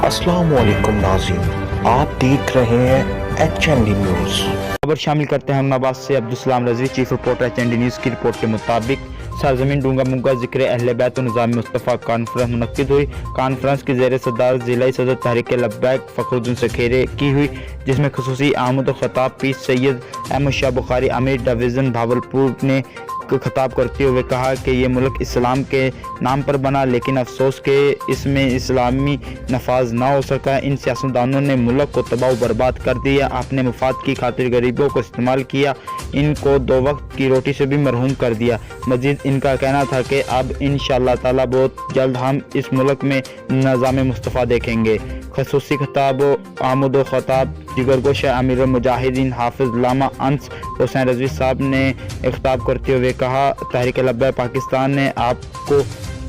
अस्सलाम वालेकुम नाज़रीन, आप देख रहे हैं HND न्यूज़। खबर शामिल करते हैं अहमदाबाद से। Abdulsalam Rizvi, chief reporter HND news की रिपोर्ट के मुताबिक सरजमीन डूंगा मुग्गा ज़िक्र अहले बैत और निज़ाम मुस्तफ़ा कॉन्फ्रेंस मुनक्किद हुई। कॉन्फ्रेंस की ज़ेर सदारत ज़िलाई सदर तहरीक लब्बैक फ़खरुद्दीन सखेरे की हुई, जिसमें खुसूसी आमद ख़ताब पीर सैयद अहमद शाह बुखारी अमीर डिवीज़न भावलपुर ने खिताब करते हुए कहा कि ये मुल्क इस्लाम के नाम पर बना, लेकिन अफसोस के इसमें इस्लामी नफाज ना हो सका। इन सियासतदानों ने मुल्क को तबाह बर्बाद कर दिया, अपने मफाद की खातिर गरीबों को इस्तेमाल किया, इनको दो वक्त की रोटी से भी मरहूम कर दिया। मजीद इनका कहना था कि अब इंशाअल्लाह ताला बहुत जल्द हम इस मुल्क में निज़ाम मुस्तफ़ा देखेंगे। खसूसी खिताब आमद व खताब जिगरगोशा अमीर मुजाहिदीन हाफिज लामा अंस हुसैन रजवी साहब ने खिताब करते हुए कहा, तहरीक लब्बैक पाकिस्तान ने आपको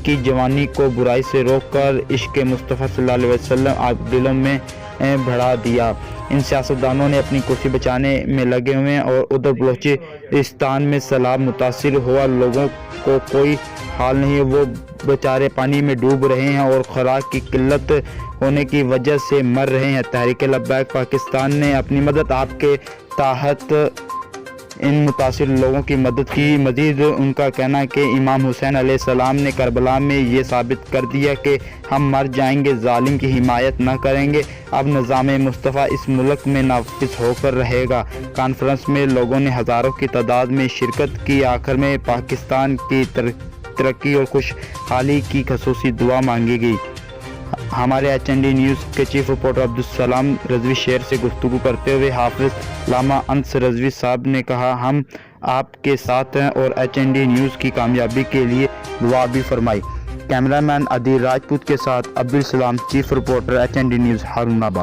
की जवानी को बुराई से रोककर इश्क मुस्तफ़ा सल्लल्लाहु अलैहि वसल्लम आप दिलों में बढ़ा दिया। इन सियासतदानों ने अपनी कुर्सी बचाने में लगे हुए हैं और उधर बलूचिस्तान में सैलाब मुतासिर हुआ लोगों को कोई हाल नहीं है। वो बेचारे पानी में डूब रहे हैं और खुराक की किल्लत होने की वजह से मर रहे हैं। तहरीक लब्बैक पाकिस्तान ने अपनी मदद आपके तहत इन मुतासिर लोगों की मदद की। मजीद उनका कहना है कि इमाम हुसैन अलैहिस्सलाम ने करबला में ये साबित कर दिया कि हम मर जाएंगे, जालिम की हिमायत न करेंगे। अब निज़ाम मुस्तफ़ा इस मुल्क में नाफिज होकर रहेगा। कॉन्फ्रेंस में लोगों ने हज़ारों की तादाद में शिरकत की। आखिर में पाकिस्तान की तरक्की और खुशहाली की खसूसी दुआ मांगी गई। हमारे HND न्यूज़ के चीफ रिपोर्टर अब्दुलसलाम रजवी शेर से गुफ्तगू करते हुए हाफिज लामा अंस रजवी साहब ने कहा, हम आपके साथ हैं और HND न्यूज़ की कामयाबी के लिए दुआ भी फरमाई। कैमरामैन अदील राजपूत के साथ Abdul Salam, chief reporter HND news, Harunabad.